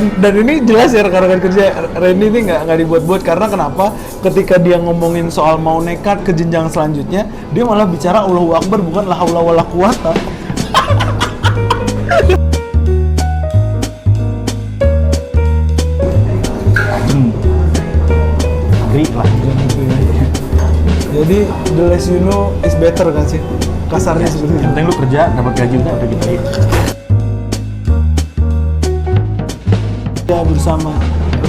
Dan ini jelas ya rekan-rekan kerja Randy ini nggak dibuat-buat, karena kenapa? Ketika dia ngomongin soal mau nekat ke jenjang selanjutnya, dia malah bicara Allahu Akbar, bukan la haula wala quwata. Agri lah. Jadi the less you know is better kan sih? Kasarnya seperti itu. Yang penting lu kerja, dapat gaji udah gitu. Ya, bersama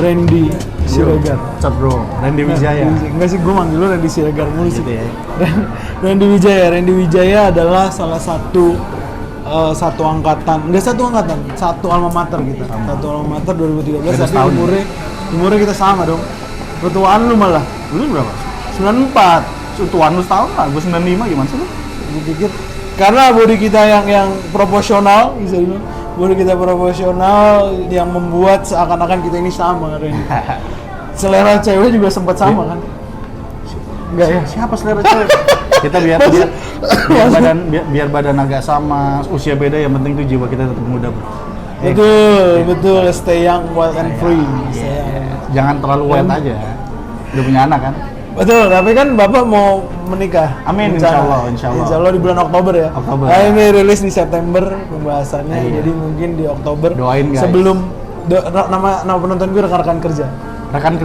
Randy Siregar. What's up bro? Randy Wijaya. Enggak sih, gue manggil lu Randy Siregar mulu sih. Gitu ya. Randy Wijaya. Randy Wijaya adalah salah satu satu alma mater kita. Satu alma mater 2013, tapi umurnya kita sama dong. Ketuaan lu malah. Lu berapa? 94. Tuan lu setahun lah, gue 95 gimana sih lu? Gue pikir karena body kita yang proporsional, bisa dibilang body kita proporsional yang membuat seakan-akan kita ini sama, Ren. Selera cewek juga sempat sama kan? Enggak ya? Siapa selera cewek? Kita biar badan agak sama, usia beda, yang penting tuh jiwa kita tetap muda, bro. Betul, stay young, wild and free. Jangan terlalu wild aja. Udah punya anak kan? Betul, tapi kan Bapak mau menikah. Amin, insya Allah. Insya Allah di bulan Oktober ya. Oktober. Ini rilis di September pembahasannya, jadi mungkin di Oktober. Doain guys. Sebelum nama penonton gue rekan kerja. Rekan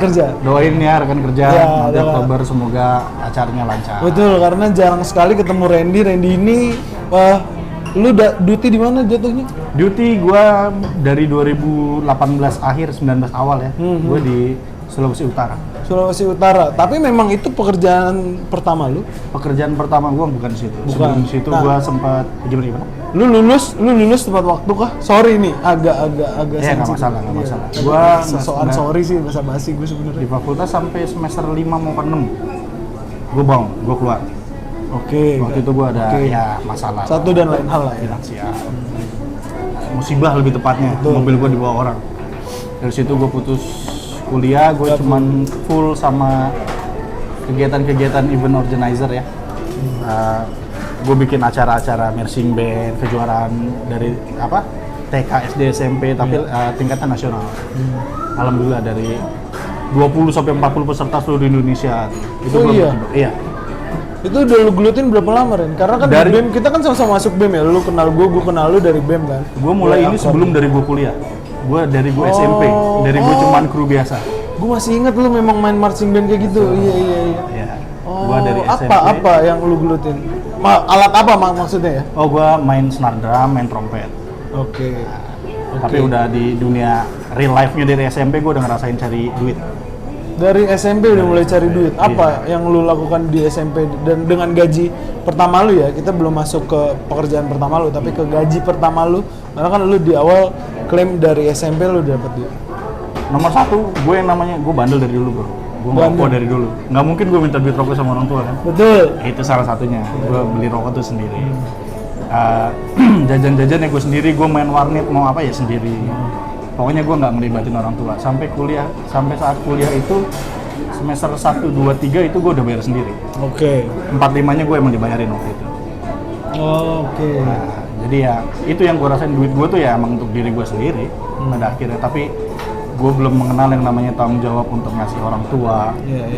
kerja. Doain ya rekan kerja. Ya, nanti Oktober semoga acaranya lancar. Betul, karena jarang sekali ketemu Randy. Randy ini, lu duty di mana jatuhnya? Duty gua dari 2018 akhir 19 awal ya. Gua di Sulawesi Utara. Tapi memang itu pekerjaan pertama lu? Pekerjaan pertama gua bukan di situ. Bukan. Sebelum situ gua sempat gimana? Lu lulus tepat waktu kah? Sorry nih, agak Ya nggak masalah. Gua soal sorry sih, bahasa basi gue di sebenarnya. fakultas sampai semester 5 mau ke 6. Gua keluar. Oke. Waktu itu gua ada ya masalah. Satu dan lain hal lah ya. Finansial. Musibah lebih tepatnya. Betul. Mobil gua dibawa orang. Dari situ gua putus kuliah, gue cuman full sama kegiatan-kegiatan event organizer ya. Gue bikin acara-acara marching band, kejuaraan dari TK, SD, SMP, tapi tingkatan nasional. Alhamdulillah dari 20 sampai 40 peserta seluruh Indonesia. Itu iya. Itu udah lu gelutin berapa lama, Ren? Karena kan dari BEM, kita kan sama-sama masuk BEM ya. Lu kenal gue kenal lu dari BEM kan. Gue mulai ini sebelum dari gue kuliah. Dari gue SMP, dari gue cuman kru biasa. Gue masih inget lu memang main marching band kayak gitu. Iya. Gua dari SMP. Apa yang lu gelutin? Alat apa maksudnya ya? Oh, gue main snare drum, main trompet. Oke. Tapi udah di dunia real life-nya dari SMP, gue udah ngerasain cari duit. Dari SMP udah mulai cari duit. Apa yang lu lakukan di SMP dan dengan gaji pertama lu ya? Kita belum masuk ke pekerjaan pertama lu, tapi ke gaji pertama lu. Karena kan lu di awal klaim dari SMP lu dapat duit. Nomor satu, gue bandel dari dulu, bro. Gue ngerokok dari dulu. Nggak mungkin gue minta duit rokok sama orang tua kan? Betul. Itu salah satunya. Gue beli rokok tuh sendiri. Jajan-jajannya gue sendiri. Gue main warnet mau apa ya sendiri. Pokoknya gue nggak ngelibatin orang tua. Sampai saat kuliah itu semester 1, 2, 3 itu gue udah bayar sendiri. Oke. 4-5-nya gue emang dibayarin waktu itu. Oke. Jadi ya itu yang gue rasain, duit gue tuh ya emang untuk diri gue sendiri pada akhirnya. Tapi gue belum mengenal yang namanya tanggung jawab untuk ngasih orang tua,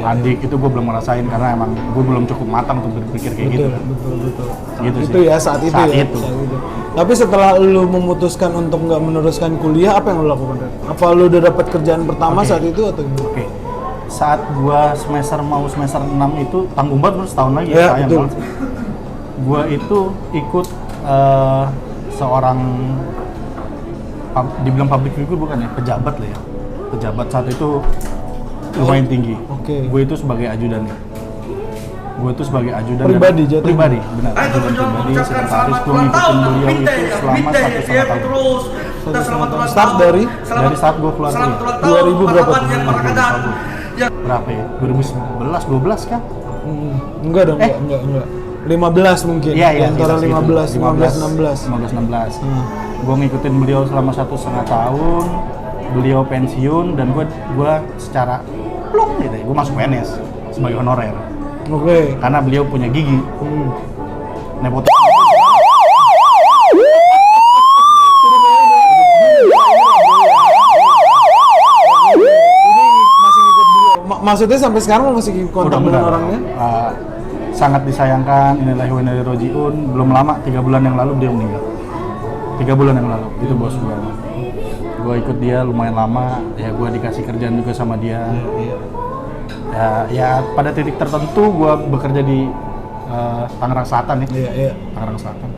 adik itu gue belum ngerasain karena emang gue belum cukup matang untuk berpikir kayak gitu. Betul. Gitu itu sih. ya saat itu. Tapi setelah lu memutuskan untuk nggak meneruskan kuliah, apa yang lu lakukan? Apa lu udah dapat kerjaan pertama saat itu atau gimana? Oke. Saat gua semester 6 itu tanggung banget setahun lagi ya, sayang banget. Gua itu ikut seorang dibilang public figure bukan ya, pejabat lah ya. Pejabat saat itu lumayan tinggi. Gue itu sebagai ajudan. Pribadi jatuh. Pribadi, benar. Ajudan pribadi, sekretaris. Gue ngikutin beliau itu selama 1,5 tahun. Start dari saat gue keluar kuliah. 2000 berapa? Berapa ya? 2011, 12 kan? Enggak dong, enggak. 15 mungkin. Iya, antara 15, 16. Gue ngikutin beliau selama 1,5 tahun. Beliau pensiun dan gue secara plong gitu ya, gue masuk PNS sebagai honorer. Karena beliau punya gigi. Nepotisme. maksudnya sampai sekarang lo masih kontak dengan Udah. orangnya? Sangat disayangkan, inilah wa inna ilaihi rajiun. Belum lama, 3 bulan yang lalu dia meninggal. 3 bulan yang lalu, itu bos gue. Gue ikut dia lumayan lama, ya gue dikasih kerjaan juga sama dia. Ya pada titik tertentu gue bekerja di Tangerang Selatan ya. Iya. Tangerang Selatan.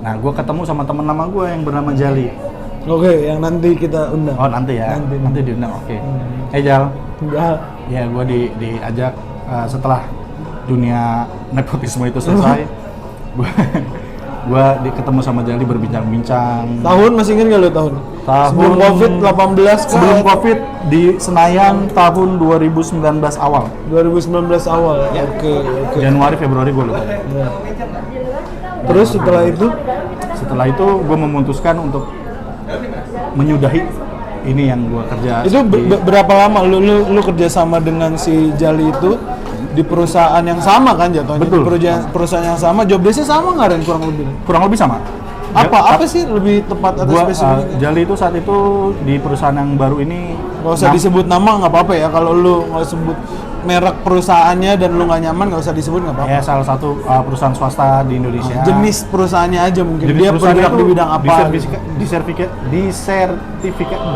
Nah, gue ketemu sama teman lama gue yang bernama Jali. Oke, yang nanti kita undang. Oh nanti ya, nanti diundang. Oke. Jal. Enggak. Ya gue diajak setelah dunia nepotisme itu selesai, gue ketemu sama Jali berbincang-bincang. Tahun masih ingat nggak lo tahun? Sebelum Covid 18 Sebelum Covid di Senayan tahun 2019 awal. 2019 awal. Ya. Oke. Januari Februari gue lupa. Ya. Terus setelah itu gue memutuskan untuk menyudahi ini yang gue kerja. itu berapa lama lu kerja sama dengan si Jali itu di perusahaan yang sama kan jatuhnya? Betul. Di perusahaan yang sama, job desk-nya sama nggak Ren kurang lebih? Kurang lebih sama. Apa sih lebih tepat atau spesifik? Jali itu saat itu di perusahaan yang baru ini Nggak usah disebut nama nggak apa-apa ya, kalau lu nggak sebut merek perusahaannya dan lu nggak nyaman nggak usah disebut nggak apa-apa. ya salah satu perusahaan swasta di Indonesia. Jenis perusahaannya aja mungkin. Jenis Dia perusahaan bergerak itu di bidang apa?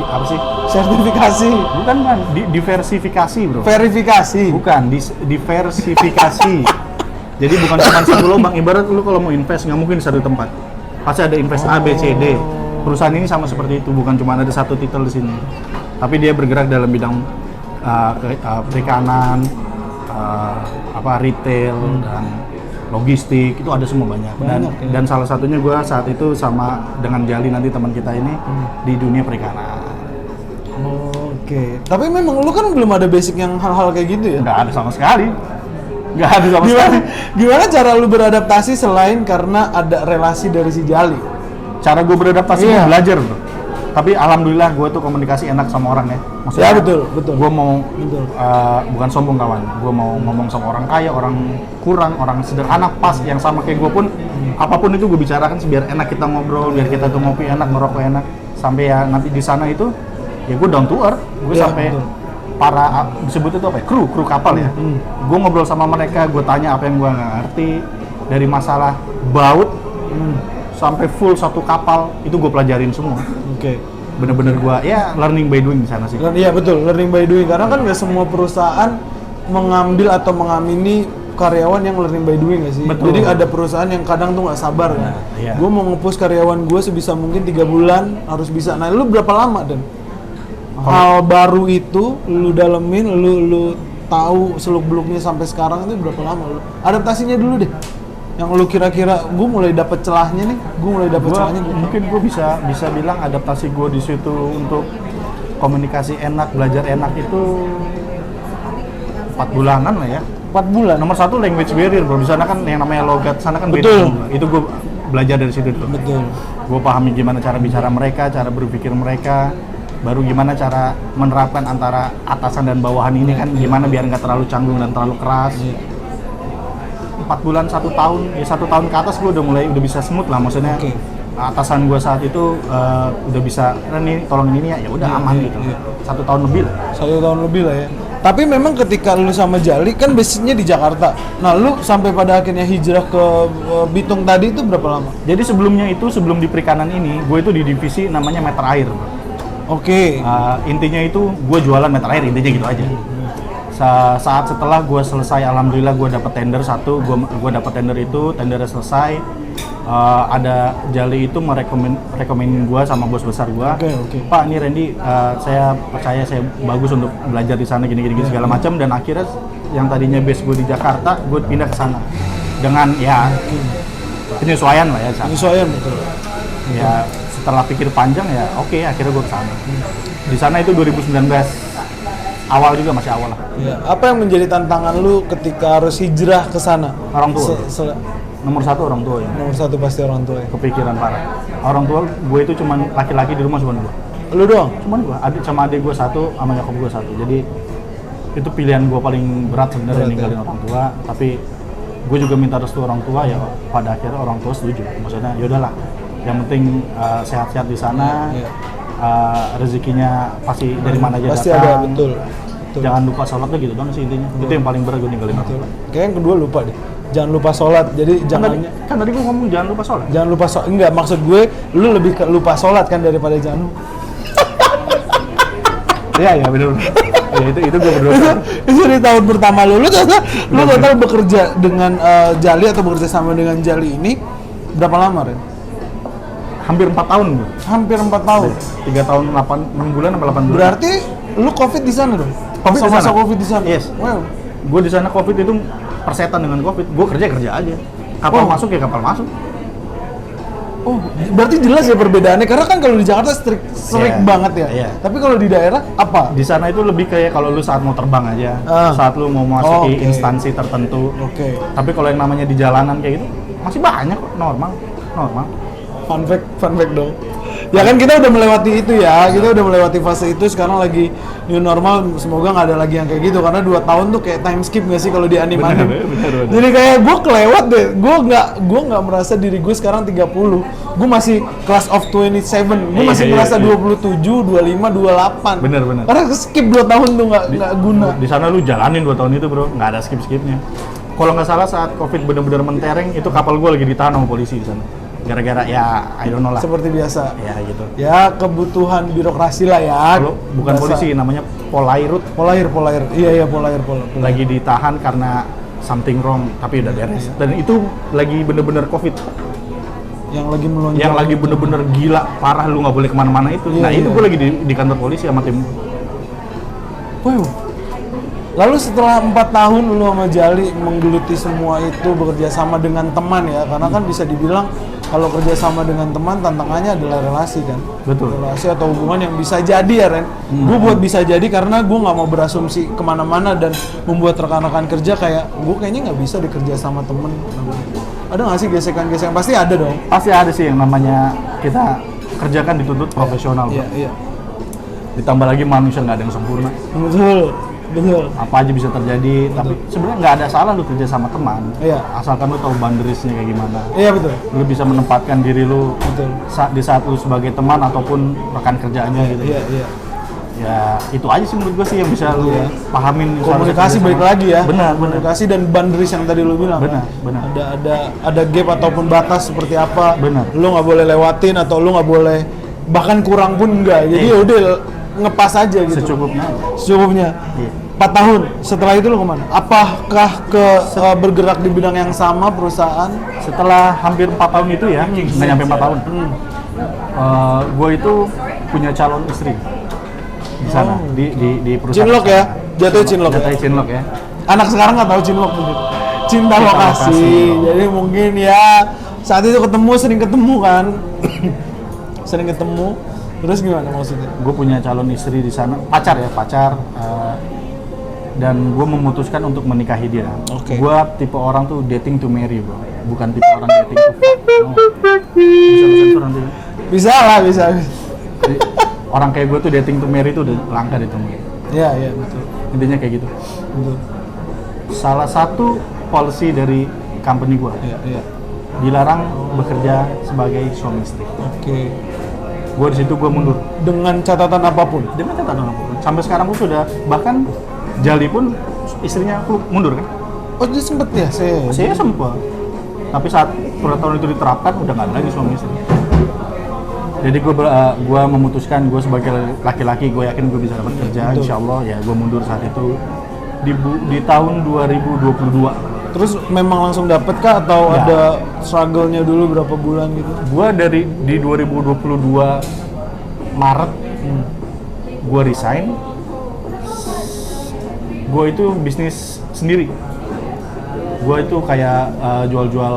Apa sih? Sertifikasi. Bukan bang, diversifikasi bro. Verifikasi. Bukan, diversifikasi. Jadi bukan cuma satu lubang. Ibarat lu kalau mau invest nggak mungkin di satu tempat. Pasti ada invest A, B, C, D. Perusahaan ini sama seperti itu, bukan cuma ada satu titel di sini. Tapi dia bergerak dalam bidang perikanan, retail dan logistik, itu ada semua banyak. Dan salah satunya gue saat itu sama dengan Jali nanti teman kita ini di dunia perikanan. Oke. Tapi memang lu kan belum ada basic yang hal-hal kayak gitu ya? Nggak ada sama sekali. Nggak ada sama sekali. Gimana cara lu beradaptasi selain karena ada relasi dari si Jali? Cara gue beradaptasi gue belajar bro. Tapi alhamdulillah gue tuh komunikasi enak sama orang ya. Maksudnya, ya betul. Gue mau bukan sombong kawan. Gue mau ngomong sama orang kaya, orang kurang, orang sederhana pas yang sama kayak gue pun apapun itu gue bicarakan biar enak kita ngobrol, biar kita tuh ngopi enak, ngerokok enak. Sampai ya nanti di sana itu ya gue down to earth. Gue sampai para disebut itu apa ya? Kru kapal ya. Gue ngobrol sama mereka, gue tanya apa yang gue nggak ngerti dari masalah baut sampai full satu kapal itu gue pelajarin semua. Oke. Bener-bener gue ya learning by doing di sana sih. Iya betul, learning by doing. Karena kan nggak semua perusahaan mengambil atau mengamini karyawan yang learning by doing nggak sih? Betul. Jadi ada perusahaan yang kadang tuh nggak sabar kan. Iya. Gue mau nge-push karyawan gue sebisa mungkin 3 bulan harus bisa. Nah lu berapa lama Dan? Hal baru itu lu dalemin, lu tahu seluk-beluknya sampai sekarang itu berapa lama lu? Adaptasinya dulu deh. Yang lu kira-kira gue mulai dapet celahnya nih, Mungkin gue bisa bilang adaptasi gue di situ untuk komunikasi enak, belajar enak itu 4 bulanan lah ya. 4 bulan. Nomor 1 language barrier bro. Di sana kan yang namanya logat sana kan Betul. beda. Itu gue belajar dari situ tuh. Betul. Gue pahami gimana cara bicara mereka, cara berpikir mereka, baru gimana cara menerapkan antara atasan dan bawahan ini kan gimana biar nggak terlalu canggung dan terlalu keras. 4 bulan 1 tahun ya 1 tahun ke atas gue udah bisa smooth lah, maksudnya atasan gue saat itu udah bisa nih tolong ini ya udah aman gitu. 1 tahun lebih lah. 1 tahun lebih lah ya. Tapi memang ketika lu sama Jali kan basicnya di Jakarta. Nah lu sampai pada akhirnya hijrah ke Bitung tadi itu berapa lama? Jadi sebelumnya itu sebelum di perikanan ini gue itu di divisi namanya meter air. Oke. Intinya itu gue jualan meter air, intinya gitu aja. Saat setelah gue selesai, alhamdulillah gue dapet tender satu, gue dapet tender itu, tendernya selesai, ada Jali itu merekomenin gue sama bos besar gue, Pak ini Randy, saya percaya saya bagus untuk belajar di sana gini segala macam, dan akhirnya yang tadinya base gue di Jakarta, gue pindah ke sana dengan ya penyesuaian lah ya. Penyesuaian betul. Ya setelah pikir panjang ya oke, akhirnya gue ke sana. Di sana itu 2019. Awal juga masih awal lah. Ya, apa yang menjadi tantangan lu ketika harus hijrah ke sana? Orang tua. Nomor 1 orang tua ya. Nomor 1 pasti orang tua ya. Kepikiran parah. Orang tua gue itu cuman laki-laki di rumah, cuman gue. Lu doang? Cuman gue. Sama adik gue 1, sama nyokap gue 1. Jadi itu pilihan gue paling berat sebenarnya ninggalin orang tua. Tapi gue juga minta restu orang tua ya. Pada akhirnya orang tua setuju. Maksudnya yaudahlah. Yang penting sehat-sehat di sana. Rezekinya pasti dari mana aja pasti datang. Ada, betul. Betul. Jangan lupa sholat tuh gitu doang sih intinya. Itu yang paling berat gue ninggalin orang Betul. tua. Kayak yang kedua lupa deh. Jangan lupa sholat. Jadi jangan Kan tadi gue ngomong jangan lupa sholat. jangan lupa sholat. Enggak, maksud gue lu lebih ke lupa sholat kan daripada jangan lupa. Iya benar. Ya itu gue berdoa. Itu di tahun pertama lu total bekerja dengan Jali atau bekerja sama dengan Jali ini berapa lama, Ren? Hampir 4 tahun gue. Hampir 4 tahun. 3 tahun 6 bulan apa 8 bulan. Berarti lu COVID di sana dong? Covid di Masa sana? COVID di sana? Yes. Wow. Gue di sana COVID itu persetan dengan COVID. Gue kerja aja. Kapal Oh. masuk ya kapal masuk. Oh, berarti jelas ya perbedaannya karena kan kalau di Jakarta strict Iya, banget ya. iya. Tapi kalau di daerah apa? Di sana itu lebih kayak kalau lu saat mau terbang aja, Ah. saat lu mau masuki Oke. instansi tertentu. Oke. Tapi kalau yang namanya di jalanan kayak gitu masih banyak kok, normal. Fun fact dong. Ya kan kita udah melewati itu ya, kita udah melewati fase itu, sekarang lagi new normal, semoga nggak ada lagi yang kayak gitu karena 2 tahun tuh kayak time skip nggak sih kalau di anime-anime. Bener. Jadi kayak gue kelewat deh, gue nggak merasa diri gue sekarang 30, gue masih class of 27, gue masih merasa 27, 25, 28. Bener. Karena skip 2 tahun tuh nggak guna. Di sana lu jalanin 2 tahun itu bro, nggak ada skip-skipnya. Kalau nggak salah saat COVID bener-bener mentereng, itu kapal gue lagi ditahan sama polisi di sana. Gara-gara ya, I don't know lah. Seperti biasa. Ya gitu. Ya kebutuhan birokrasi lah ya. Kalau bukan Biasa. polisi, namanya Polairut. Polair. Iya Polair. Lagi ditahan karena something wrong, tapi udah beres. Dan itu lagi bener-bener COVID. Yang lagi melonjak. Yang lagi bener-bener gila, parah, lu nggak boleh kemana-mana itu. Iya, Nah itu iya. gue lagi di kantor polisi sama tim. Wow. Lalu setelah 4 tahun lu sama Jali menggeluti semua itu, bekerja sama dengan teman ya, karena kan bisa dibilang kalau kerja sama dengan teman tantangannya adalah relasi kan. Betul. Relasi atau hubungan yang bisa jadi ya Ren. Gue buat bisa jadi karena gue nggak mau berasumsi kemana-mana dan membuat rekan-rekan kerja kayak gue kayaknya nggak bisa dikerja sama temen. Ada nggak sih gesekan-gesekan? Pasti ada dong. Pasti ada sih yang namanya kita kerjakan dituntut profesional. Bro. Iya. Ditambah lagi manusia nggak ada yang sempurna. Betul. Apa aja bisa terjadi, tapi sebenarnya nggak ada salah lu kerja sama teman. Iya. Asalkan lu tahu boundariesnya kayak gimana. Iya betul. Lu bisa menempatkan diri lu Betul. di saat lu sebagai teman ataupun rekan kerjaannya gitu. Iya. Ya itu aja sih menurut gue sih yang bisa lu Iya. pahamin. Komunikasi seharusnya baik kerja sama. lagi ya. Benar. Komunikasi dan boundaries yang tadi lu bilang. Benar. Ada gap ataupun batas seperti apa. Benar. Lu nggak boleh lewatin atau lu nggak boleh bahkan kurang pun enggak. Jadi udah ngepas aja gitu. Secukupnya. Iya. 4 tahun. Setelah itu lu kemana? Apakah bergerak di bidang yang sama perusahaan? Setelah hampir 4 tahun itu ya, nggak nyampe 4 tahun. Gue itu punya calon istri di sana, di perusahaan. Cinlok ya? Jatuhnya cinlok ya? Jatuhnya cinlok ya. Anak sekarang nggak tahu cinlok mungkin. Cinta lokasi. Jadi mungkin ya saat itu sering ketemu kan. Sering ketemu. Terus gimana maksudnya? Gue punya calon istri di sana, pacar. Dan gue memutuskan untuk menikahi dia. Oke. Gue tipe orang tuh dating to marry bro, bukan tipe orang dating to fuck. No. Bisa lu sensor nanti. Bisa lah, bisa. Jadi, orang kayak gue tuh dating to marry tuh udah langka ditemuin. Iya, betul. Intinya kayak gitu. Betul. Salah satu policy dari company gue, Iya. dilarang bekerja sebagai suami istri. Oke. Gue di situ gue mundur. Dengan catatan apapun. Dengan catatan apapun. Sampai sekarang pun sudah, bahkan Jali pun istrinya mundur kan? Oh, dia sempet ya? Saya sempat. Tapi saat peraturan itu diterapkan udah nggak ada lagi suami istri. Jadi gue memutuskan gue sebagai laki-laki gue yakin gue bisa dapat kerja. Betul. Insya Allah ya gue mundur saat itu di tahun 2022. Terus memang langsung dapet kah atau Ya. ada struggle-nya dulu berapa bulan gitu? Gue di 2022 Maret gue resign. Gue itu bisnis sendiri. Gue itu kayak jual-jual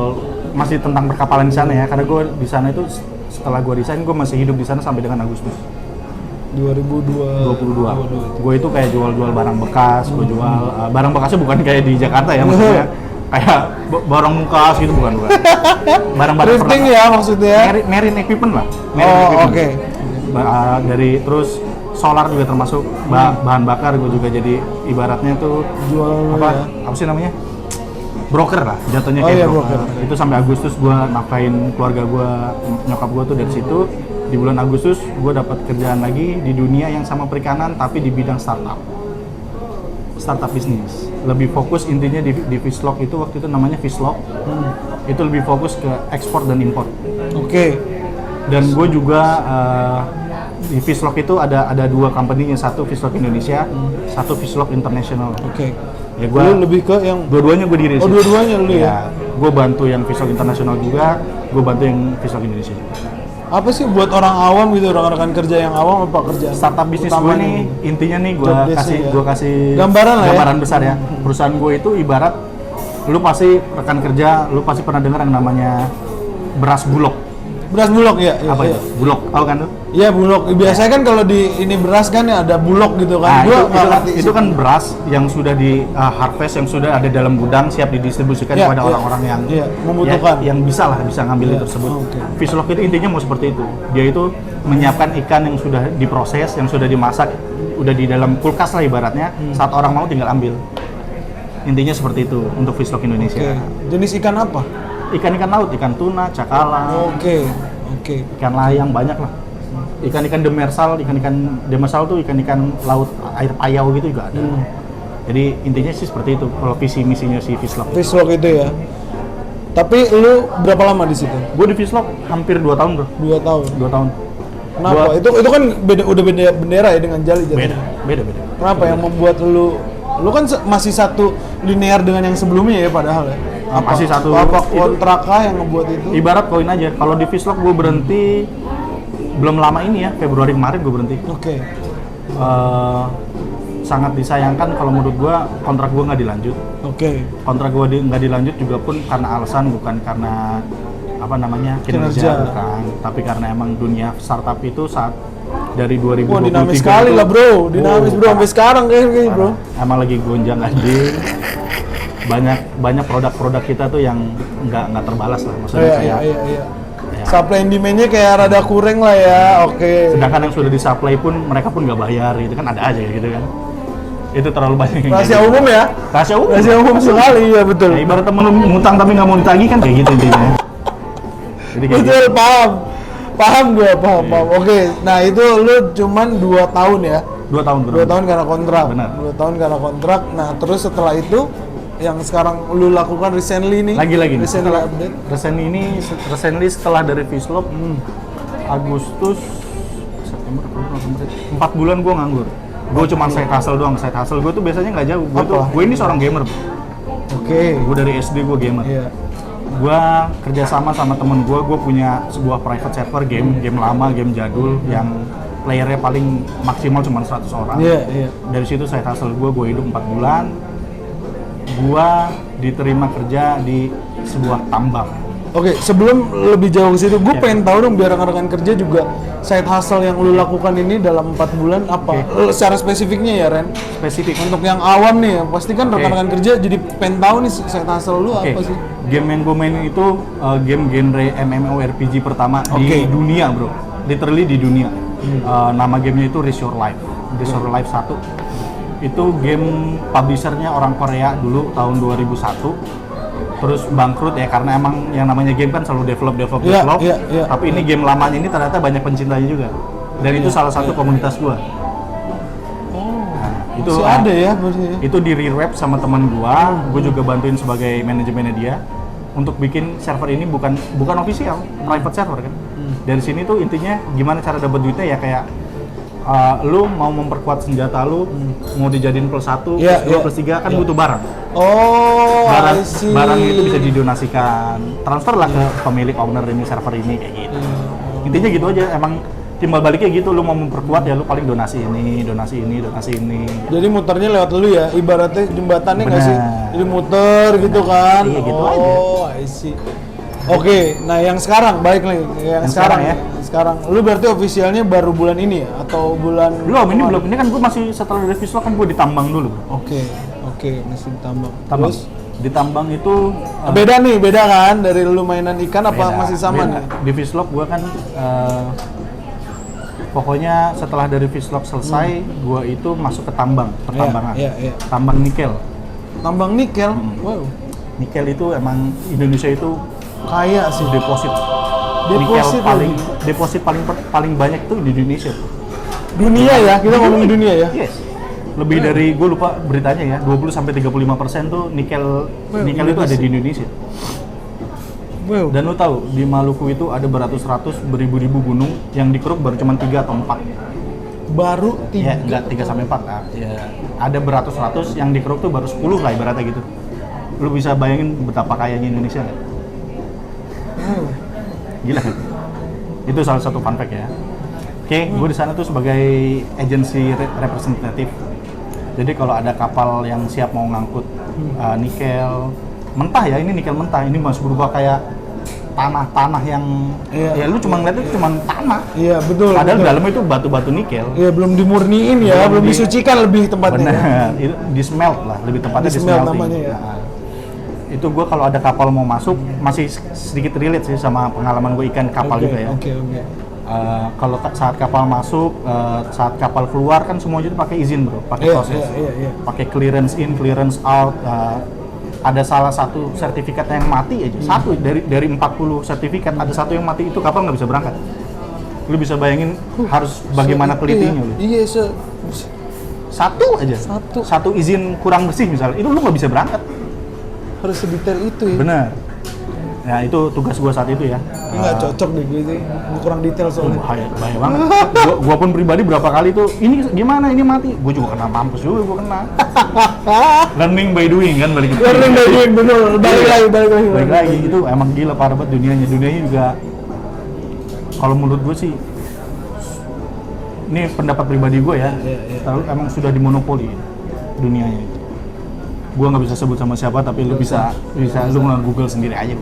masih tentang perkapalan di sana ya, karena gue di sana itu setelah gue resign gue masih hidup di sana sampai dengan Agustus 2022. Gue itu kayak jual-jual barang bekas, gue jual barang bekasnya bukan kayak di Jakarta ya, maksudnya kayak barang bekas gitu bukan. Barang-barang Thrifting ya maksudnya? Marine equipment lah. Oke. Dari terus solar juga termasuk bahan bakar, gue juga jadi ibaratnya tuh Jual apa sih namanya, broker lah jatuhnya Oh kayak iya, broker. broker. Itu sampai Agustus gue nafkain keluarga gue, nyokap gue tuh dari situ. Di bulan Agustus gue dapat kerjaan lagi di dunia yang sama perikanan tapi di bidang startup. startup bisnis. Lebih fokus intinya di Fishlock itu waktu itu namanya Fishlock. Itu lebih fokus ke ekspor dan impor. Oke. Dan gue juga di Fishlock itu ada dua company, yang satu Fishlock Indonesia, satu Fishlock International. Oke. Ya gue Lu lebih ke yang dua-duanya gue diri. Oh, dua-duanya lu ya? Gue bantu yang Fishlock International juga, gue bantu yang Fishlock Indonesia juga. Apa sih buat orang awam gitu, rekan-rekan kerja yang awam apa kerjaan? Startup bisnis gue nih, intinya nih gue Job desk-nya ya. kasih Gambaran lah ya? gambaran besar ya. Perusahaan gue itu ibarat, lu pasti rekan kerja, lu pasti pernah dengar yang namanya beras Bulog. Beras Bulog ya? Apa itu? Bulog, tahu kan lu? Iya, Bulog. Biasanya kan kalau di ini beras kan ya ada Bulog gitu kan. Nah, Gua nggak ngerti itu kan beras yang sudah di harvest, yang sudah ada dalam gudang siap didistribusikan Ya, kepada ya. orang-orang yang Iya, membutuhkan. yang bisa ngambil Ya, itu tersebut. oke. Fishlock itu intinya mau seperti itu. Dia itu menyiapkan ikan yang sudah diproses, yang sudah dimasak, udah di dalam kulkas lah ibaratnya. Saat orang mau tinggal ambil. Intinya seperti itu untuk Fishlock Indonesia. Oke. Jenis ikan apa? Ikan-ikan laut, ikan tuna, cakalang, Oke. ikan layang banyak lah. Ikan-ikan demersal tuh ikan-ikan laut air payau gitu juga ada. Jadi intinya sih seperti itu kalau visi misinya si Fishlock. Fishlock itu ya. Tapi lu berapa lama di situ? Gue di Fishlock hampir 2 tahun bro. 2 tahun. 2 tahun. Kenapa? Itu kan udah beda bendera ya dengan Jali jadinya. Beda. Kenapa yang membuat lu kan masih satu linear dengan yang sebelumnya ya padahal ya? Masih satu. Apa kontrak kah yang ngebuat itu? Ibarat koin aja. Kalau di Fishlock gue berhenti belum lama ini ya, Februari kemarin gue berhenti. Oke. Sangat disayangkan kalau menurut gue kontrak gue nggak dilanjut. Oke. Kontrak gue nggak dilanjut juga pun karena alasan bukan karena apa namanya kinerja, bukan, tapi karena emang dunia startup itu saat dari 2023 Wah, dinamis sekali lah bro, dinamis bro sampai sekarang kayaknya bro. Emang lagi gonjang anjing. banyak produk-produk kita tuh yang nggak terbalas lah, maksudnya Iya. Ya. Supply and demand-nya kayak rada kurang lah ya. Oke. Sedangkan yang sudah disupply pun mereka pun nggak bayar gitu kan, ada aja gitu kan. Itu terlalu banyak yang Rahasia kayak gitu. umum ya? Rahasia umum sekali ya betul. Nah, ibarat temen lu ngutang tapi nggak mau ditagih kan kayak gitu intinya. Jadi kayak Betul, gitu. paham gue, paham. Oke, nah itu lu cuman 2 tahun ya? 2 tahun 2 tahun karena kontrak. Benar. 2 tahun karena kontrak. Nah, terus setelah itu yang sekarang lu lakukan recently nih? Lagi-lagi nih. Recently update? Recently setelah dari Fishlock, Agustus, September, Oktober, 4 bulan gue nganggur. Gue cuma side hustle doang, side hustle gue tuh biasanya nggak jauh. Gue ini seorang gamer. Oke. Gue dari SD gue gamer. Iya. Gue kerjasama sama temen gue punya sebuah private server game lama, game jadul yang playernya paling maksimal cuma 100 orang. Iya. Dari situ side hustle gue hidup 4 bulan. Gue diterima kerja di sebuah tambang. Oke, sebelum lebih jauh ke situ, gue pengen tahu dong biar rekan-rekan kerja juga side hustle yang lu lakukan ini dalam 4 bulan apa? Secara spesifiknya ya Ren? Spesifik. Untuk yang awam nih, pasti kan rekan-rekan kerja jadi pengen tahu nih side hustle lu apa sih? Game yang gue mainin itu game genre MMORPG pertama di dunia bro. Literally di dunia. Nama gamenya itu Risk Your Life. Risk Your Life 1. Itu game publishernya orang Korea dulu tahun 2001. Terus bangkrut ya karena emang yang namanya game kan selalu develop. Iya. Tapi ini game lamanya ini ternyata banyak pencintanya juga. Dan itu salah satu komunitas gua. Nah, itu Masih ada ya berarti ya? Itu di reweb sama teman gua juga bantuin sebagai manajemennya dia untuk bikin server ini bukan official, private server kan. Dari sini tuh intinya gimana cara dapat duitnya ya kayak lu mau memperkuat senjata lu, mau dijadiin +1, +2, +3 kan butuh barang. Oh, Barang itu bisa didonasikan, transfer lah ke pemilik owner ini server ini kayak gitu. Intinya gitu aja, emang timbal baliknya gitu, lu mau memperkuat ya lu paling donasi ini. Jadi muternya lewat lu ya, ibaratnya jembatannya nggak sih? Jadi muter gitu kan? Iya gitu aja. Oh, I see. Oke, nah yang sekarang balik lagi, yang sekarang ya. Sekarang, lu berarti ofisialnya baru bulan ini ya? Atau bulan? Belum, ini kan gue masih setelah dari Fishlock kan gue ditambang dulu. Oke, masih ditambang. Tambang. Terus? Ditambang itu Beda kan dari lu mainan ikan apa masih sama nih? Di Fishlock gue kan pokoknya setelah dari Fishlock selesai, gue itu masuk ke pertambangan. Iya. Tambang nikel. Tambang nikel? Wow. Nikel itu emang Indonesia itu Kaya sih. deposit Deposit nikel paling banyak tuh di Indonesia. Dunia ya, kita ngomongin dunia ya? Yes. lebih dari, gue lupa beritanya ya, 20-35% tuh nikel itu ada di Indonesia. Wow. Dan lu tahu di Maluku itu ada beratus-ratus, beribu-ribu gunung yang dikeruk baru cuma 3 atau 4. Baru 3? Ya, enggak 3 sampai 4. Nah, ya, ada beratus-ratus yang dikeruk tuh baru 10 lah ibaratnya gitu. Lu bisa bayangin betapa kayanya Indonesia nggak? Wow. Gila kan? Itu salah satu fun fact ya. Oke, gue di sana tuh sebagai agensi representatif. Jadi kalau ada kapal yang siap mau ngangkut nikel mentah ya, ini nikel mentah, ini masih berubah kayak tanah-tanah yang ya lu cuma ngeliat itu cuma tanah. Iya, betul. Padahal betul. dalamnya itu batu-batu nikel. Iya, belum dimurniin ya, belum disucikan lebih tepatnya. Benar, itu di smelt lah, lebih tepatnya di Di-smelt smelting. namanya ya. Nah, itu gue kalau ada kapal mau masuk masih sedikit relate sih sama pengalaman gue ikan kapal juga ya. Oke. Kalau saat kapal masuk, saat kapal keluar kan semuanya itu pakai izin bro, pakai proses, pakai clearance in, clearance out. Ada salah satu sertifikat yang mati aja, satu dari 40 sertifikat ada satu yang mati, itu kapal nggak bisa berangkat. Lu bisa bayangin harus bagaimana telitinya lu. Iya, Satu aja, satu izin kurang bersih misalnya, itu lu nggak bisa berangkat. Harus sedetail itu ya. Bener. Ya itu tugas gua saat itu ya. Ini nggak cocok deh gue itu, kurang detail soalnya. Bahaya banget. gua pun pribadi berapa kali tuh, ini gimana, ini mati. Gua juga kena mampus juga, gua kena. Learning by doing kan, balik itu. Learning by doing, bener. Balik lagi. Itu emang gila parah banget dunianya. Dunianya juga, kalau menurut gua sih, ini pendapat pribadi gua ya, terlalu emang sudah dimonopoli dunianya. Gua nggak bisa sebut sama siapa, tapi lu bisa lu Google sendiri aja.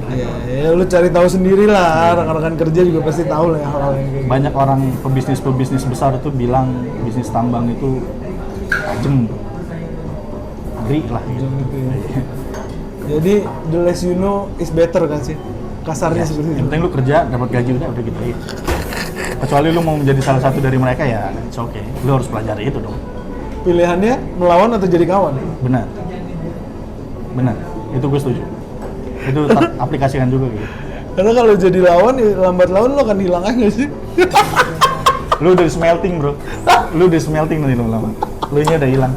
Ya, lu cari tahu sendiri lah, rekan-rekan kerja juga pasti tahu lah hal-hal yang kayak gitu. Banyak orang pebisnis besar itu bilang bisnis tambang itu tajam, ngeri lah gitu. Jadi the less you know is better kan sih, kasarnya seperti itu. Yang penting lu kerja, dapat gaji udah gitu aja. Kecuali lu mau menjadi salah satu dari mereka ya, it's okay. Lu harus pelajari itu dong. Pilihannya melawan atau jadi kawan? Benar, itu gue setuju. Itu aplikasikan juga gitu. Karena kalau jadi lawan, ya lambat laun lo akan hilang aja sih. Lu udah smelting bro, lu udah smelting nanti lama-lama. Lu nya udah hilang.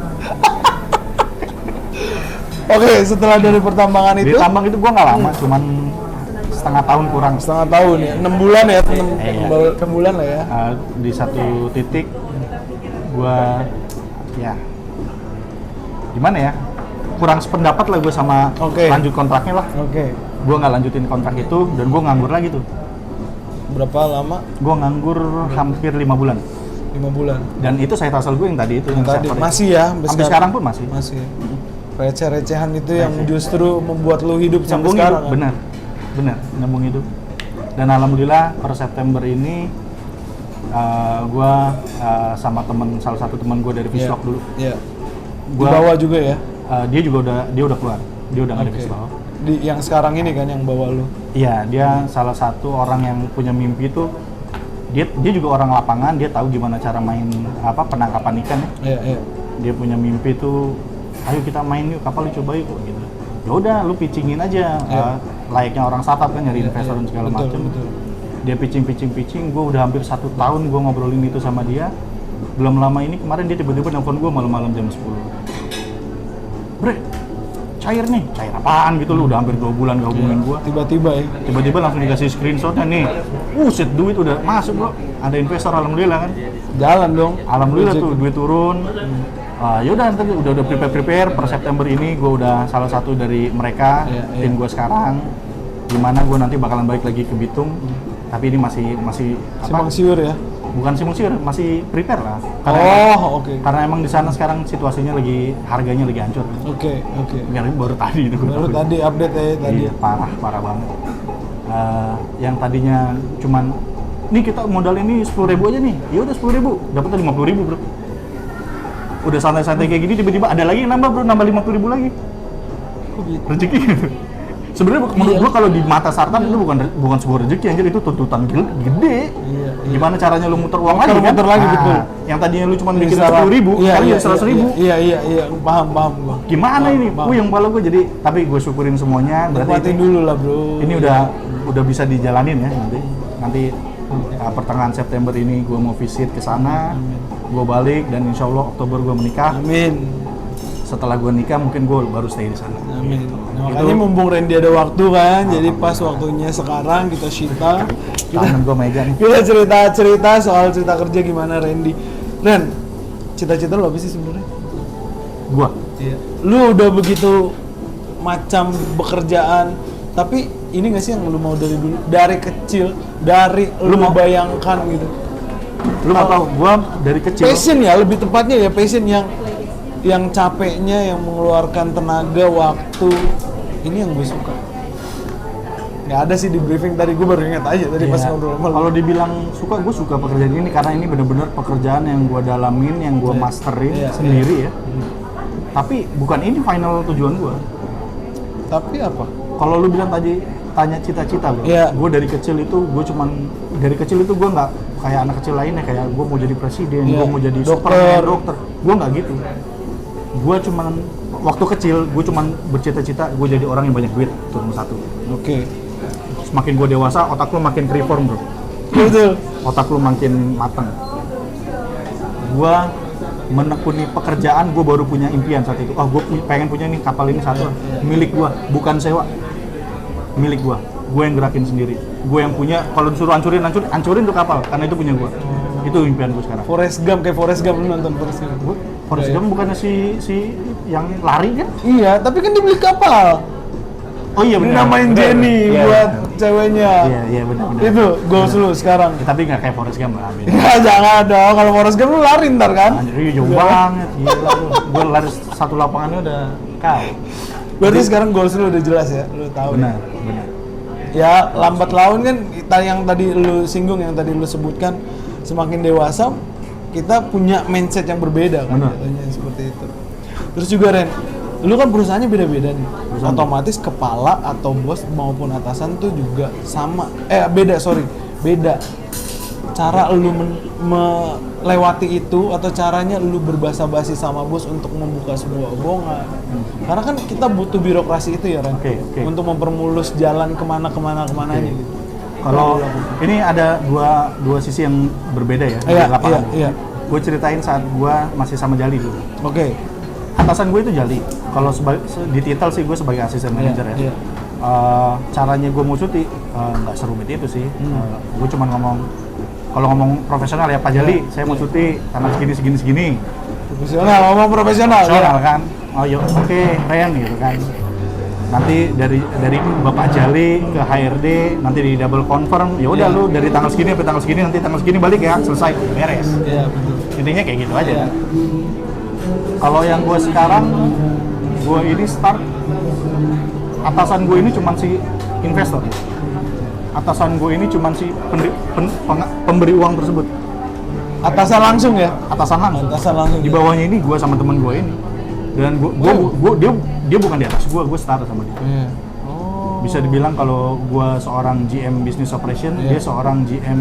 Oke, setelah dari pertambangan itu? Di tambang itu gue nggak lama, cuman setengah tahun kurang. Setengah tahun ya, 6 bulan ya, 6 bulan lah ya. Di satu titik, gue ya gimana ya? Kurang sependapat lah gue sama lanjut kontraknya lah. Gue nggak lanjutin kontrak itu dan gue nganggur lagi tuh. Berapa lama? Gue nganggur hampir 5 bulan. 5 bulan. Dan itu side hustle gue yang tadi itu. Yang tadi masih ya? Sampai sekarang pun masih. Receh-recehan itu yang justru membuat lu hidup sampai sekarang. Benar, nyambung hidup. Dan alhamdulillah per September ini gue sama salah satu teman gue dari Fishlock dulu. Iya. Dibawa juga ya? Dia udah keluar, dia udah nggak ada Fishlock. Yang sekarang ini kan yang bawa lu? Iya, dia salah satu orang yang punya mimpi tuh. Dia juga orang lapangan, dia tahu gimana cara main penangkapan ikan ya. Iya. Dia punya mimpi tuh, ayo kita main yuk, kapal coba yuk gitu. Ya udah, lu pitchingin aja, layaknya orang startup kan nyari investor dan segala macam. Dia pitching, gue udah hampir 1 tahun gue ngobrolin itu sama dia. Belum lama ini kemarin dia tiba-tiba nelfon gue malam-malam jam 10. Bre, cair apaan gitu, lu udah hampir 2 bulan gak hubungin gua. Tiba-tiba langsung dikasih screenshotnya nih. Set duit udah masuk bro, ada investor alhamdulillah kan. Jalan dong. Alhamdulillah tuh duit turun. Yaudah nanti udah prepare per September ini gua udah salah satu dari mereka, tim gua sekarang. Dimana gua nanti bakalan balik lagi ke Bitung. Tapi ini masih simpang siur ya? Bukan simpang siur, masih prepare lah. Karena emang di sana sekarang situasinya harganya lagi hancur. Oke. Baru tadi itu. Baru tadi update ya tadi. Iya, parah banget. Yang tadinya cuman, nih kita modal ini 10.000 aja nih. Ya udah 10.000, dapatnya 50.000 bro. Udah santai-santai kayak gini, tiba-tiba ada lagi yang nambah bro, nambah 50.000 lagi. Kok gitu? Rezeki gitu. Sebenarnya menurut gua kalau di mata startup itu bukan sebuah rezeki, anjir, itu tuntutan gede. Iya. Gimana caranya lu muter uang lagi kan? Muter lagi, betul. Yang tadinya lu cuma bikin 10.000, sekarang jadi 100.000. Iya, paham gua. Gimana ini? Yang kepala gua jadi, tapi gue syukurin semuanya. Nikmatin dulu lah bro. Ini udah bisa dijalanin ya nanti pertengahan September ini gua mau visit ke sana. gue balik dan insya Allah Oktober gue menikah. Amin. Setelah gue nikah mungkin gue baru stay di sana. Amin. Nah, makanya mumpung Randy ada waktu kan, jadi pas waktunya sekarang kita Shita, Tangan gue megang. kita cerita soal cerita kerja gimana Randy. Ren, cita-cita lu apa sih sebenarnya? Gue. Iya. Lu udah begitu macam bekerjaan, tapi ini nggak sih yang lu mau dari dulu, dari kecil, dari lu mau bayangkan gitu? Lu mau tahu, gue dari kecil. Passion ya, lebih tepatnya ya passion yang capeknya, yang mengeluarkan tenaga, waktu, ini yang gue suka. Nggak ada sih di briefing tadi, gue baru ingat aja tadi pas Iya. ngobrol sama lu. Kalau dibilang suka, gue suka pekerjaan ini karena ini bener-bener pekerjaan yang gue dalamin, yang gue masterin Iya, sendiri ya. Tapi bukan ini final tujuan gue. Tapi apa? Kalau lu bilang tadi tanya cita-cita bro, Iya. gue dari kecil itu gue nggak kayak anak kecil lainnya kayak gue mau jadi presiden, Iya. gue mau jadi Dokter. dokter, gue nggak gitu. Gue cuman waktu kecil gue cuman bercita-cita gue jadi orang yang banyak duit, itu nomor satu. Oke. Semakin gue dewasa, otak lu makin reform bro, Betul. otak lu makin matang. Gue menekuni pekerjaan, gue baru punya impian saat itu. Oh, gue pengen punya nih kapal ini satu, milik gue, bukan sewa. Milik gue yang gerakin sendiri. Gue yang punya, kalau disuruh hancurin tuh kapal, karena itu punya gue. Itu impian gue sekarang. Forrest Gump, kayak Forrest Gump, lu nonton Forrest Gump? Forrest Gump bukannya si yang lari kan? Iya, tapi kan dia beli kapal. Oh iya benar. Namain Jenny Iya, buat benar. ceweknya. Iya benar. Itu goals lu sekarang. Ya, tapi nggak kayak Forrest Gump lah. beda. Ya jangan dong, kalau Forrest Gump lu lari ntar kan? Anjir, iya, jauh banget. Gila lu. Gue lari satu lapangannya udah kau. Berarti sekarang goals lu udah jelas ya, lu tahu. Benar. Ya lambat laun kan yang tadi lu singgung, yang tadi lu sebutkan, semakin dewasa kita punya mindset yang berbeda kan, Benar. jatuhnya seperti itu. Terus juga Ren, lu kan perusahaannya beda-beda nih. Perusahaan. Otomatis kepala atau bos maupun atasan tuh juga sama. Beda. Cara lu melewati itu atau caranya lu berbasa-basi sama bos untuk membuka sebuah omongan. Karena kan kita butuh birokrasi itu ya Ren, Oke. untuk mempermulus jalan kemana-kemananya gitu. Kalau ini ada dua sisi yang berbeda ya di lapangan. Iya. Gue ceritain saat gue masih sama Jali dulu. Oke. Atasan gue itu Jali. Kalau di titel sih gue sebagai asisten manajer ya. Iya. Caranya gue mau cuti nggak serumit itu sih. Gue cuma kalau ngomong profesional ya Pak Jali, saya mau cuti karena segini. Profesional, ngomong profesional. Profesional kan. Oh yuk, oke, Ren gitu kan. Nanti dari Bapak Jali ke HRD nanti di double confirm. Ya udah lu dari tanggal segini sampai tanggal segini, nanti tanggal segini balik ya, selesai, beres. Iya, betul. Intinya kayak gitu aja. Iya. Kalau yang gue sekarang, gue ini start, atasan gue ini cuman si investor. Atasan gue ini cuman si pemberi uang tersebut. Atasan langsung ya? Atasan langsung. Atasan langsung. Di bawahnya ini gue sama temen gue ini. Dan dia bukan di atas gue setara sama dia. Iya. Bisa dibilang kalau gue seorang GM Business Operation, Iya. dia seorang GM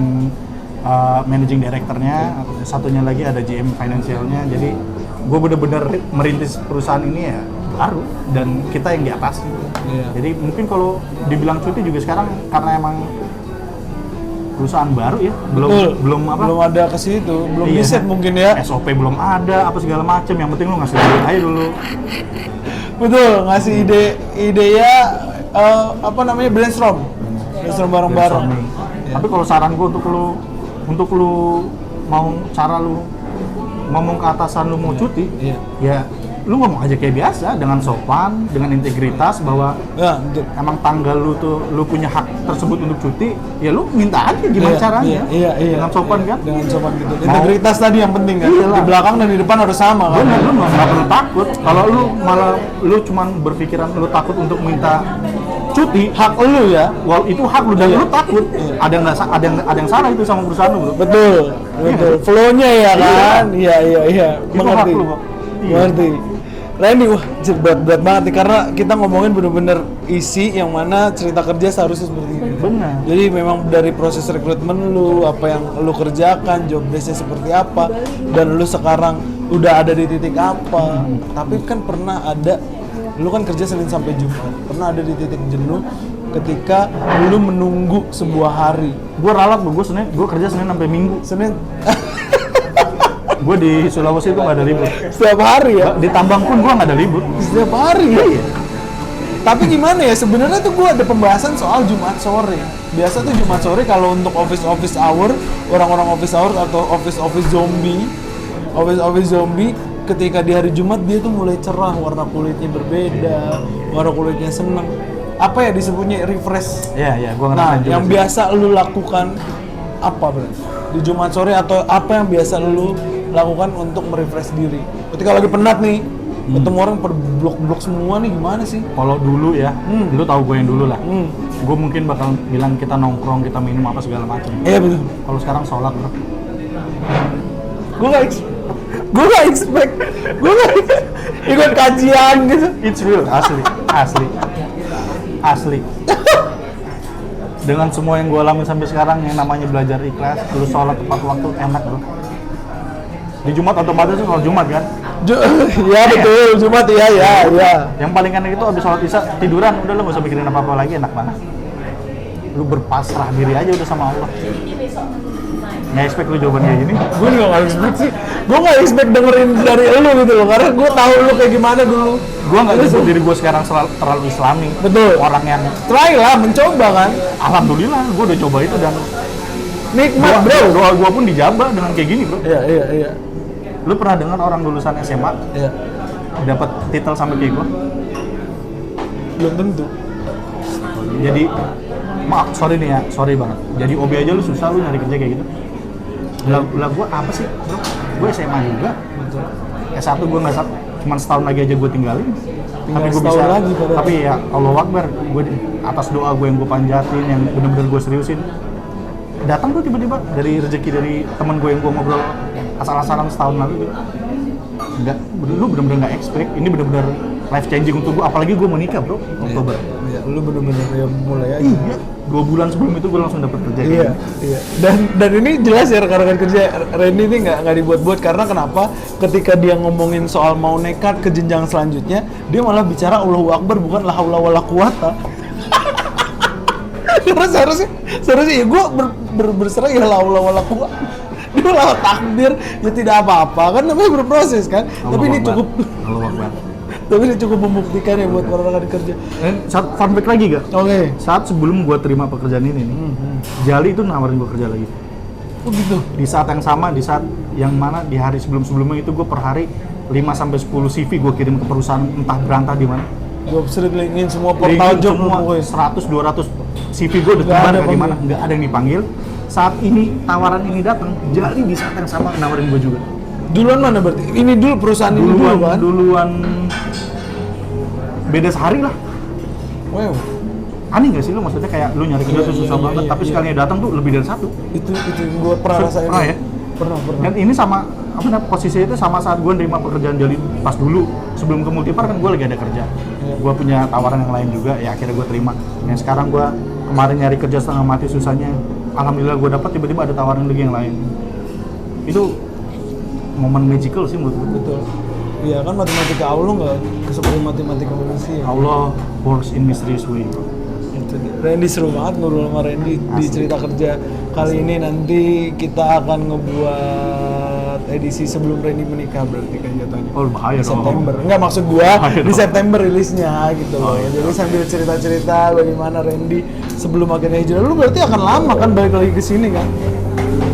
Managing Director-nya, satunya lagi ada GM Financial-nya. Jadi gue bener-bener merintis perusahaan ini ya baru dan kita yang di atas. Iya. Jadi mungkin kalau dibilang cuti juga sekarang karena emang perusahaan baru ya, belum ada ke situ, belum Iya. di-set mungkin ya. SOP belum ada, apa segala macem. Yang penting lu ngasih duit aja dulu. Betul, ngasih ide ya brainstorm bareng-bareng. Brainstorming. Iya. Tapi kalau saran gue untuk lu mau cara lu ngomong ke atasan lu mau cuti, Iya. ya lu ngomong aja kayak biasa dengan sopan, dengan integritas bahwa Ya, betul. emang tanggal lu tuh lu punya hak tersebut untuk cuti, ya lu minta aja gimana caranya. Iya. Dengan sopan kan? Dengan sopan gitu. Integritas tadi yang penting kan. Iyalah. Di belakang dan di depan harus sama kan. Bener, lu nggak perlu takut. Kalau lu malah lu cuman berpikiran lu takut untuk minta cuti, Hak lu ya. wal itu hak lu dan Iya. lu takut. Iya. Ada yang salah itu sama perusahaan lu, bro. Betul. Flow-nya ya kan. Iya. Itu hak Mengerti. lu, kok. Iya. Mengerti. Randy, wah berat banget nih karena kita ngomongin bener-bener isi yang mana cerita kerja seharusnya seperti ini. Benar. Jadi memang dari proses rekrutmen lu, apa yang lu kerjakan, job desk-nya seperti apa, dan lu sekarang udah ada di titik apa. Tapi kan pernah ada, lu kan kerja Senin sampai Jumat, pernah ada di titik jenuh ketika lu menunggu sebuah hari. Gue ralat, gue kerja Senin sampai Minggu. Senin, Gue di Sulawesi tuh nggak ada libur. Setiap hari ya. Di Tambang pun gue nggak ada libur. Setiap hari ya. Tapi gimana ya, sebenarnya tuh gue ada pembahasan soal Jumat sore. Biasa tuh Jumat sore kalau untuk office hour, orang-orang office hour atau office zombie, ketika di hari Jumat dia tuh mulai cerah, warna kulitnya berbeda, warna kulitnya seneng. Apa ya disebutnya refresh? Iya, gue Nah, ngerasain juga yang sih. biasa lu lakukan apa berarti di Jumat sore, atau apa yang biasa lu lakukan untuk merefresh diri? Ketika lagi penat nih, ketemu orang per blok-blok semua nih, gimana sih? Kalau dulu ya, lu tahu gue yang dulu lah. Hmm. Gue mungkin bakal bilang kita nongkrong, kita minum apa segala macam. Iya betul. Kalau sekarang sholat bro. Gue gak expect ikut kajian gitu. It's real, asli. Dengan semua yang gue alami sampai sekarang, yang namanya belajar ikhlas, terus sholat tepat waktu, enak bro. Di Jumat otomatis tuh sholat Jumat kan. Ya betul, Jumat ya. Yang paling enak itu abis sholat isya tiduran, udah lu gak usah mikirin apa-apa lagi, enak banget. Lu berpasrah diri aja udah sama Allah. Nggak expect lu jawaban kayak gini. Gue juga gak expect sih. Gue gak expect dengerin dari lu gitu loh, karena gue tahu lu kayak gimana dulu. Gue nggak nyebut diri gue sekarang terlalu islami. Betul. Orang yang Try lah, mencoba kan. alhamdulillah gue udah coba itu dan Nikmat bro. doa gue pun dijabah dengan kayak gini bro. Iya. Lu pernah dengar orang lulusan SMA Iya. dapat titel sampai kayak gue? Belum tentu. Jadi maaf, sorry banget. Jadi OB aja lu susah, lu nyari kerja kayak gitu. Lah gue apa sih bro? Gue SMA juga. Betul. S1 gue nggak cuma setahun lagi aja gue tinggalin. Tapi gue setahun bisa lagi, padahal. tapi ya Allah Akbar, gue atas doa gue yang gue panjatin, yang bener-bener gue seriusin, datang tuh tiba-tiba dari rezeki dari teman gue yang gue ngobrol asal-asalan setahun lalu gitu. Enggak, lu bener-bener nggak expect, ini bener-bener life changing untuk gue, apalagi gue menikah bro, Oktober. Iya, lu bener-bener ya mulai aja. Iya, 2 bulan sebelum itu gue langsung dapet kerja. Iya. Dan ini jelas ya rekan-rekan kerja Randy ini nggak dibuat-buat, karena kenapa? Ketika dia ngomongin soal mau nekat ke jenjang selanjutnya, dia malah bicara Allahu Akbar, bukan la haula wala quwata. Karena seharusnya ya gue berserah ya la haula wala quwata. Dia malah takbir, ya tidak apa-apa, kan namanya berproses kan. Tapi ini cukup Allahu Akbar. Tapi ini cukup membuktikan ya buat para rekan kerja. Satu fun fact lagi gak? Oke. Saat sebelum gue terima pekerjaan ini nih, Jali itu nawarin gue kerja lagi. Oh gitu. Di saat yang sama, di saat yang mana di hari sebelum-sebelumnya itu gue per hari 5-10 CV gue kirim ke perusahaan entah berantah di mana. Gue sering linkin semua portal job semua pokoknya. 100-200 CV gue udah Nggak tebar ada di mana, nggak ada yang dipanggil. Saat ini tawaran ini datang, Jali di saat yang sama nawarin gue juga. Duluan mana berarti? Ini dulu perusahaan ini dulu kan? Duluan beda sehari lah. Wow. Aneh nggak sih lu, maksudnya kayak lu nyari kerja susah banget, tapi sekalinya datang tuh lebih dari satu. Itu gue pernah rasain. Pernah ya? Pernah. Dan ini sama apa namanya, posisi itu sama saat gue nerima pekerjaan Jali pas dulu sebelum ke Multipar kan gue lagi ada kerja. Gue punya tawaran yang lain juga, ya akhirnya gue terima. Dan sekarang gue kemarin nyari kerja setengah mati susahnya, alhamdulillah gue dapat, tiba-tiba ada tawaran lagi yang lain. Itu momen magical sih menurut gue. Betul. Iya kan, matematika Allah nggak seperti matematika manusia. Allah works in mysterious way. Itu dia. Randy seru banget ngobrol sama Randy di cerita kerja kali ini. Nanti kita akan ngebuat edisi sebelum Randy menikah berarti kan jatuhnya. Oh bahaya Di dong. September. Enggak, maksud gua Bahaya di dong. September rilisnya gitu loh. iya. Jadi sambil cerita-cerita bagaimana Randy sebelum akhirnya hijrah. Lu berarti akan lama kan balik lagi ke sini kan?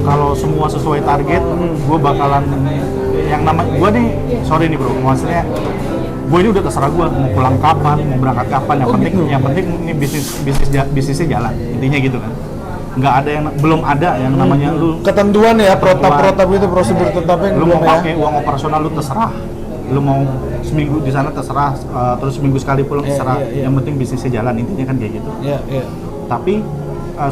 Kalau semua sesuai target, gue bakalan yang nama gue nih, sorry nih bro, maksudnya gue ini udah terserah gue mau pulang kapan, mau berangkat kapan, yang penting ini bisnisnya jalan, intinya gitu kan. Nggak ada yang, belum ada yang namanya lu Ketentuan ya, protap itu prosedur tetapnya lu belum mau ya. pakai uang operasional lu terserah, lu mau seminggu di sana terserah, terus seminggu sekali pulang Iya, terserah, iya. yang penting bisnisnya jalan, intinya kan kayak gitu. Iya. Tapi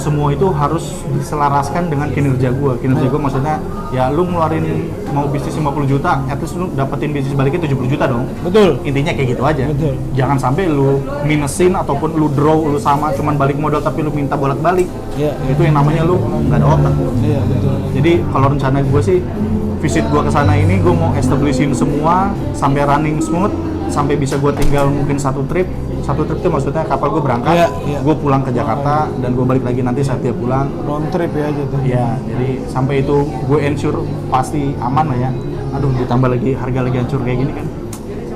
semua itu harus diselaraskan dengan kinerja gue. Kinerja gue maksudnya ya lu ngeluarin mau bisnis 50 juta, at least lu dapetin bisnis baliknya 70 juta dong. Betul. Intinya kayak gitu aja. Betul. Jangan sampai lu minusin ataupun lu draw lu sama cuman balik modal tapi lu minta bolak-balik. Iya. Itu yang namanya lu nggak ada otak. Iya, betul. Jadi kalau rencana gue sih visit gue ke sana ini gue mau establishin semua sampai running smooth, sampai bisa gue tinggal mungkin satu trip Satu trip itu maksudnya kapal gue berangkat, Iya, iya. gue pulang ke Jakarta, dan gue balik lagi nanti saat dia pulang. Round trip ya gitu. Iya, jadi sampai itu gue ensure pasti aman lah ya. Aduh, ditambah lagi harga lagi hancur kayak gini kan.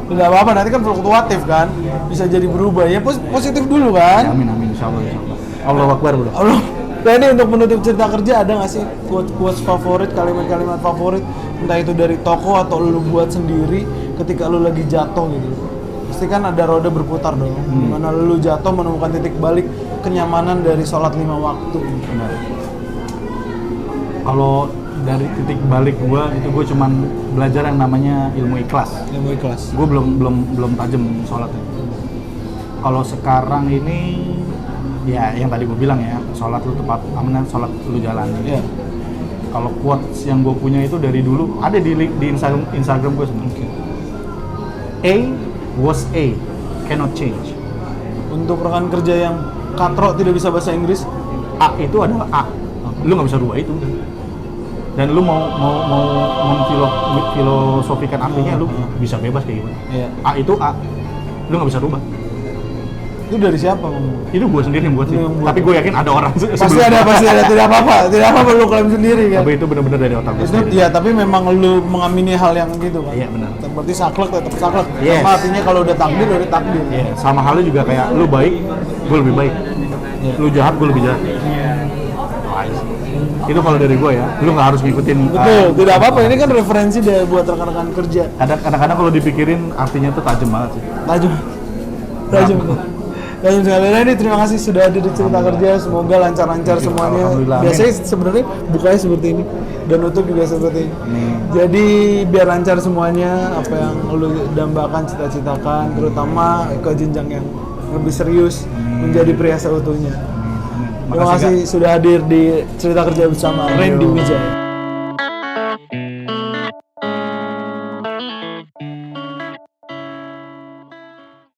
Nggak apa-apa, nanti kan fluktuatif kan, bisa jadi berubah ya, positif dulu Ya, kan. amin amin insyaallah insyaallah. Allahu Akbar bro. Allah. Nah ini untuk menutup cerita kerja ada nggak sih quotes favorit, kalimat-kalimat favorit, entah itu dari toko atau lu buat sendiri ketika lu lagi jatuh gitu. Pasti kan ada roda berputar dong, dimana lu jatuh menemukan titik balik kenyamanan dari sholat 5 waktu. Benar. Kalau dari titik balik gue itu gue cuman belajar yang namanya ilmu ikhlas. Ilmu ikhlas. Gue belum tajam sholatnya. Kalau sekarang ini ya yang tadi gue bilang ya, sholat lu tepat amanah, sholat lu jalan. Iya. Kalau quotes yang gue punya itu dari dulu ada di Instagram gue sebenarnya. A was A, cannot change. Untuk rekan kerja yang katro tidak bisa bahasa Inggris, A itu adalah A, lu nggak bisa rubah itu. Dan lu mau filosofikan artinya lu bisa bebas kayak gimana. Iya. A itu A, lu nggak bisa rubah. itu dari siapa ngomong? Itu gue sendiri yang buat sih. Lu yang buat. Tapi gue yakin ada orang Pasti ada, tidak apa-apa lu klaim sendiri kan. Tapi itu benar-benar dari otak gue Itu sendiri. ya, tapi memang lu mengamini hal yang gitu kan. Iya, benar. Berarti saklek tetap saklek. Yes. Sama artinya kalau udah takdir, udah takdir. Iya, sama halnya juga kayak lu baik, gue lebih baik. Iya. Lu jahat, gue lebih jahat. Itu kalau dari gue ya, lu nggak harus ngikutin. Betul, tidak apa-apa. Ini kan referensi buat rekan-rekan kerja. Kadang-kadang kalau dipikirin artinya tuh tajam banget sih. Tajam sekali. Nah, ini terima kasih sudah hadir di cerita kerja. Semoga lancar-lancar semuanya. Alhamdulillah, Biasanya sebenarnya bukanya seperti ini dan nutup juga seperti ini. Jadi biar lancar semuanya, apa yang lu dambakan, cita-citakan, terutama ke jenjang yang lebih serius, menjadi pria seutuhnya. Terima kasih sudah hadir di cerita kerja bersama Randy Wijaya.